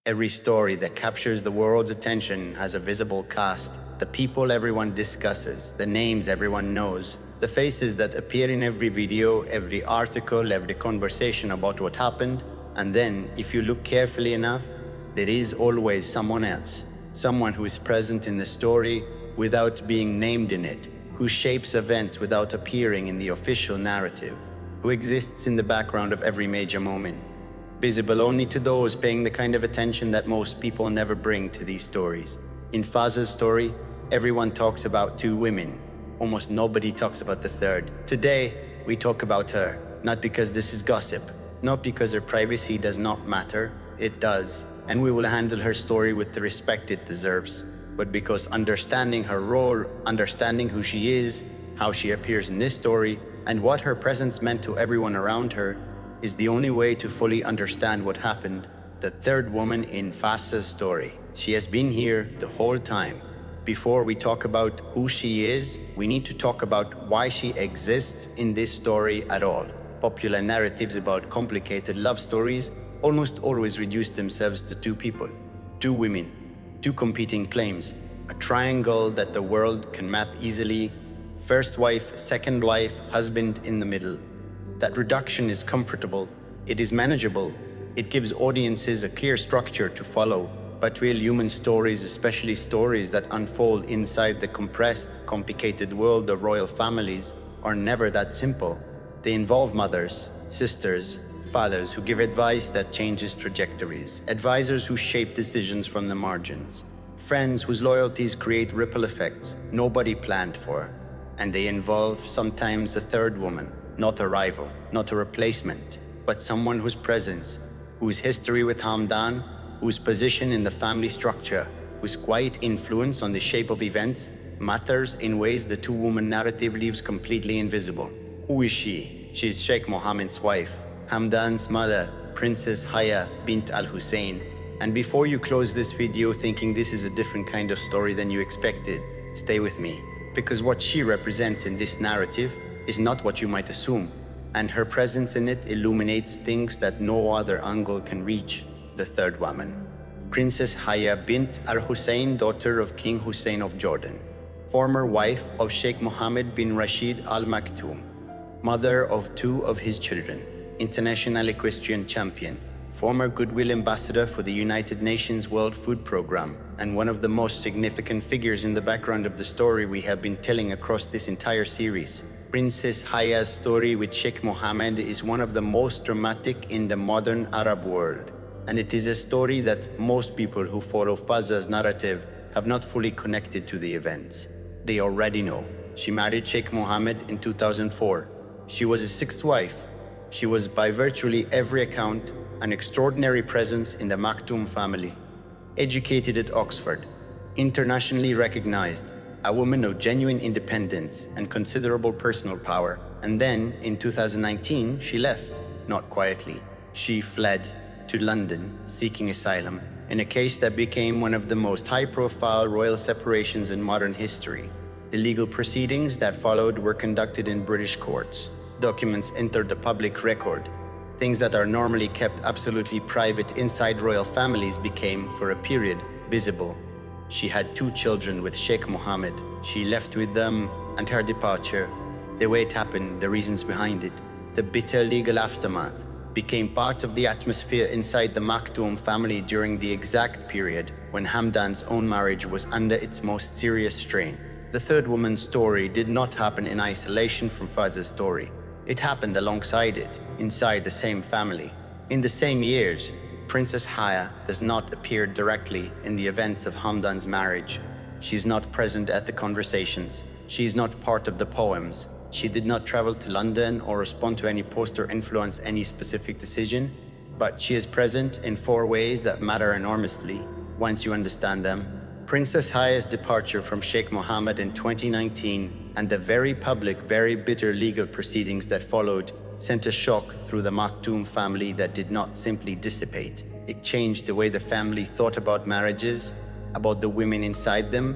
Every story that captures the world's attention has a visible cast, the people everyone discusses, the names everyone knows, the faces that appear in every video, every article, every conversation about what happened. And then, if you look carefully enough, there is always someone else, someone who is present in the story without being named in it, who shapes events without appearing in the official narrative, who exists in the background of every major moment, visible only to those paying the kind of attention that most people never bring to these stories. In Fazza's story, everyone talks about two women. Almost nobody talks about the third. Today, we talk about her, not because this is gossip, not because her privacy does not matter, it does, and we will handle her story with the respect it deserves, but because understanding her role, understanding who she is, how she appears in this story, and what her presence meant to everyone around her, is the only way to fully understand what happened. The third woman in Fazza's story. She has been here the whole time. Before we talk about who she is, we need to talk about why she exists in this story at all. Popular narratives about complicated love stories almost always reduce themselves to two people, two women, two competing claims, a triangle that the world can map easily, first wife, second wife, husband in the middle. That reduction is comfortable, it is manageable, it gives audiences a clear structure to follow. But real human stories, especially stories that unfold inside the compressed, complicated world of royal families, are never that simple. They involve mothers, sisters, fathers who give advice that changes trajectories, advisors who shape decisions from the margins, friends whose loyalties create ripple effects nobody planned for. And they involve sometimes a third woman, not a rival, not a replacement, but someone whose presence, whose history with Hamdan, whose position in the family structure, whose quiet influence on the shape of events, matters in ways the two-woman narrative leaves completely invisible. Who is she? She's Sheikh Mohammed's wife, Hamdan's mother, Princess Haya bint al-Hussein. And before you close this video thinking this is a different kind of story than you expected, stay with me, because what she represents in this narrative is not what you might assume, and her presence in it illuminates things that no other angle can reach. The third woman, Princess Haya bint al-Hussein, daughter of King Hussein of Jordan, former wife of Sheikh Mohammed bin Rashid Al Maktoum, mother of two of his children, international equestrian champion, former goodwill ambassador for the United Nations World Food Programme, and one of the most significant figures in the background of the story we have been telling across this entire series. Princess Haya's story with Sheikh Mohammed is one of the most dramatic in the modern Arab world. And it is a story that most people who follow Fazza's narrative have not fully connected to the events. They already know. She married Sheikh Mohammed in 2004. She was his sixth wife. She was, by virtually every account, an extraordinary presence in the Maktoum family. Educated at Oxford, internationally recognized, a woman of genuine independence and considerable personal power. And then, in 2019, she left, not quietly. She fled to London, seeking asylum, in a case that became one of the most high-profile royal separations in modern history. The legal proceedings that followed were conducted in British courts. Documents entered the public record. Things that are normally kept absolutely private inside royal families became, for a period, visible. She had two children with Sheikh Mohammed. She left with them, and her departure, the way it happened, the reasons behind it, the bitter legal aftermath, became part of the atmosphere inside the Maktoum family during the exact period when Hamdan's own marriage was under its most serious strain. The third woman's story did not happen in isolation from Fazza's story. It happened alongside it, inside the same family. In the same years, Princess Haya does not appear directly in the events of Hamdan's marriage. She's not present at the conversations. She's not part of the poems. She did not travel to London or respond to any post or influence any specific decision, but she is present in four ways that matter enormously once you understand them. Princess Haya's departure from Sheikh Mohammed in 2019 and the very public, very bitter legal proceedings that followed sent a shock through the Maktoum family that did not simply dissipate. It changed the way the family thought about marriages, about the women inside them,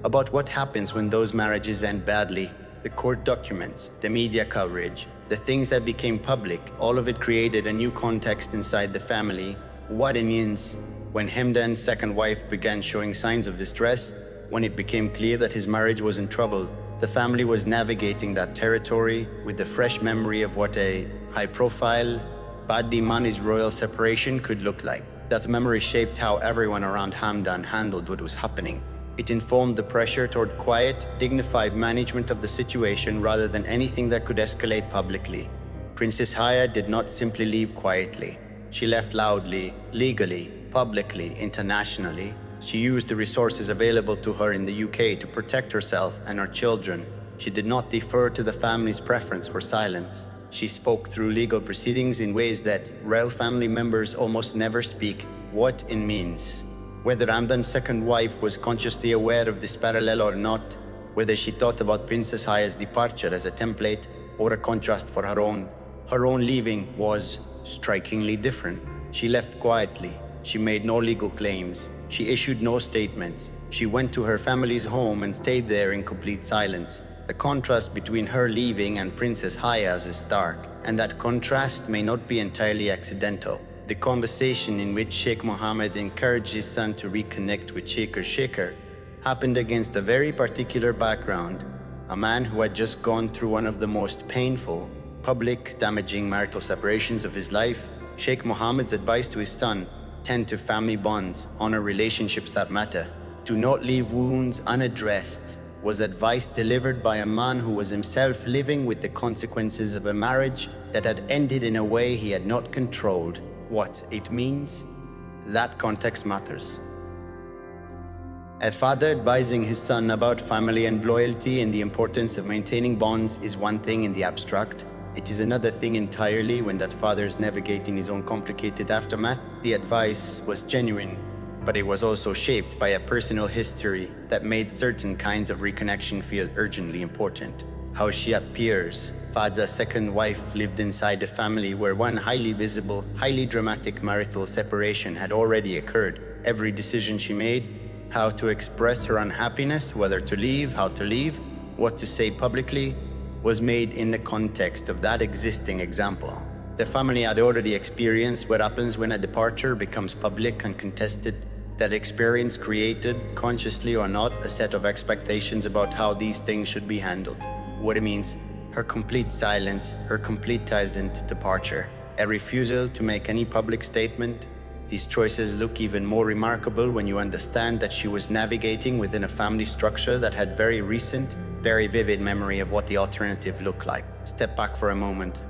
about what happens when those marriages end badly. The court documents, the media coverage, the things that became public, all of it created a new context inside the family. What it means, When Hamdan's second wife began showing signs of distress, when it became clear that his marriage was in trouble, the family was navigating that territory with the fresh memory of what a high-profile, badly managed royal separation could look like. That memory shaped how everyone around Hamdan handled what was happening. It informed the pressure toward quiet, dignified management of the situation rather than anything that could escalate publicly. Princess Haya did not simply leave quietly. She left loudly, legally, publicly, internationally. She used the resources available to her in the UK to protect herself and her children. She did not defer to the family's preference for silence. She spoke through legal proceedings in ways that royal family members almost never speak. What it means. Whether Hamdan's second wife was consciously aware of this parallel or not, whether she thought about Princess Haya's departure as a template or a contrast for her own leaving was strikingly different. She left quietly. She made no legal claims. She issued no statements. She went to her family's home and stayed there in complete silence. The contrast between her leaving and Princess Haya's is stark, and that contrast may not be entirely accidental. The conversation in which Sheikh Mohammed encouraged his son to reconnect with Sheikh happened against a very particular background. A man who had just gone through one of the most painful, public, damaging marital separations of his life. Sheikh Mohammed's advice to his son: tend to family bonds, honor relationships that matter, do not leave wounds unaddressed, was advice delivered by a man who was himself living with the consequences of a marriage that had ended in a way he had not controlled. What it means? That context matters. A father advising his son about family and loyalty and the importance of maintaining bonds is one thing in the abstract. It is another thing entirely when that father is navigating his own complicated aftermath. The advice was genuine, but it was also shaped by a personal history that made certain kinds of reconnection feel urgently important. How she appears. Fazza's second wife lived inside a family where one highly visible, highly dramatic marital separation had already occurred. Every decision she made, how to express her unhappiness, whether to leave, how to leave, what to say publicly, was made in the context of that existing example. The family had already experienced what happens when a departure becomes public and contested. That experience created, consciously or not, a set of expectations about how these things should be handled. What it means: her complete silence, her complete ties into departure, a refusal to make any public statement. These choices look even more remarkable when you understand that she was navigating within a family structure that had very recent, very vivid memory of what the alternative looked like. Step back for a moment.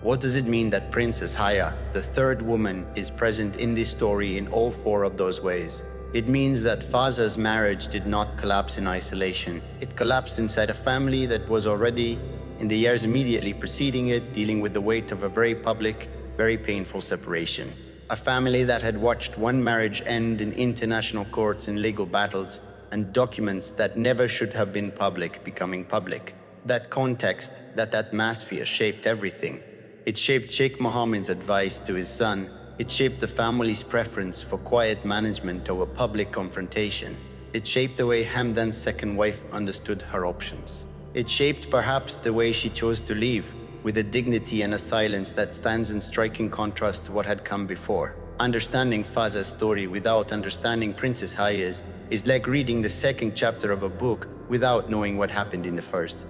What does it mean that Princess Haya, the third woman, is present in this story in all four of those ways? It means that Fazza's marriage did not collapse in isolation. It collapsed inside a family that was already, in the years immediately preceding it, dealing with the weight of a very public, very painful separation. A family that had watched one marriage end in international courts and legal battles, and documents that never should have been public becoming public. That context, that atmosphere shaped everything. It shaped Sheikh Mohammed's advice to his son. It shaped the family's preference for quiet management over public confrontation. It shaped the way Hamdan's second wife understood her options. It shaped perhaps the way she chose to leave, with a dignity and a silence that stands in striking contrast to what had come before. Understanding Fazza's story without understanding Princess Haya's is like reading the second chapter of a book without knowing what happened in the first.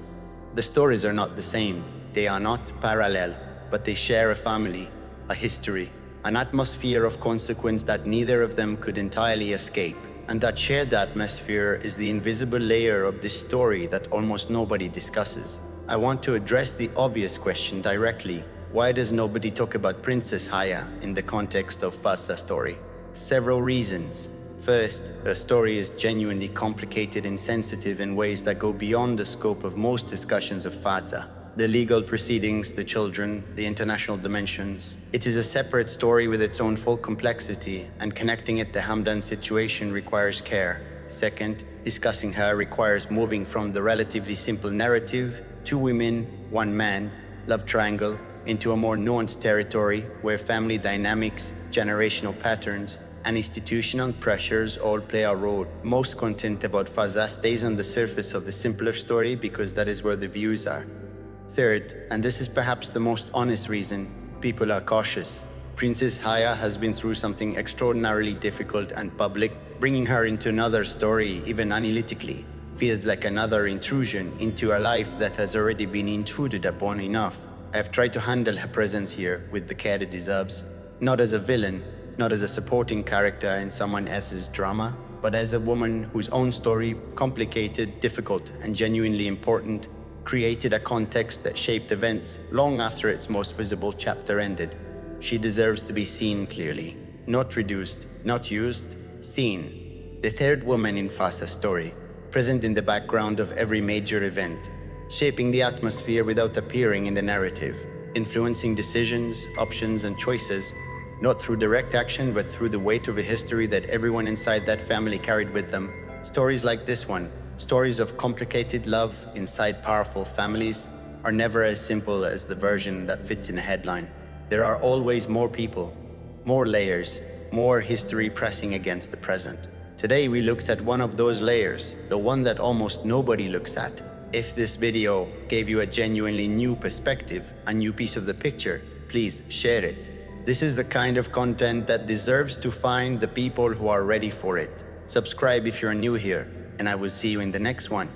The stories are not the same. They are not parallel, but they share a family, a history, an atmosphere of consequence that neither of them could entirely escape. And that shared atmosphere is the invisible layer of this story that almost nobody discusses. I want to address the obvious question directly. Why does nobody talk about Princess Haya in the context of Fazza's story? Several reasons. First, her story is genuinely complicated and sensitive in ways that go beyond the scope of most discussions of Fazza. The legal proceedings, the children, the international dimensions. It is a separate story with its own full complexity, and connecting it to Hamdan's situation requires care. Second, discussing her requires moving from the relatively simple narrative, two women, one man, love triangle, into a more nuanced territory where family dynamics, generational patterns, and institutional pressures all play a role. Most content about Fazza stays on the surface of the simpler story because that is where the views are. Third, and this is perhaps the most honest reason, people are cautious. Princess Haya has been through something extraordinarily difficult and public. Bringing her into another story, even analytically, feels like another intrusion into a life that has already been intruded upon enough. I have tried to handle her presence here with the care it deserves, not as a villain, not as a supporting character in someone else's drama, but as a woman whose own story, complicated, difficult, and genuinely important, created a context that shaped events long after its most visible chapter ended. She deserves to be seen clearly, not reduced, not used, seen. The third woman in Fazza's story, present in the background of every major event, shaping the atmosphere without appearing in the narrative, influencing decisions, options, and choices, not through direct action but through the weight of a history that everyone inside that family carried with them. Stories like this one, stories of complicated love inside powerful families, are never as simple as the version that fits in a headline. There are always more people, more layers, more history pressing against the present. Today we looked at one of those layers, the one that almost nobody looks at. If this video gave you a genuinely new perspective, a new piece of the picture, please share it. This is the kind of content that deserves to find the people who are ready for it. Subscribe if you're new here, and I will see you in the next one.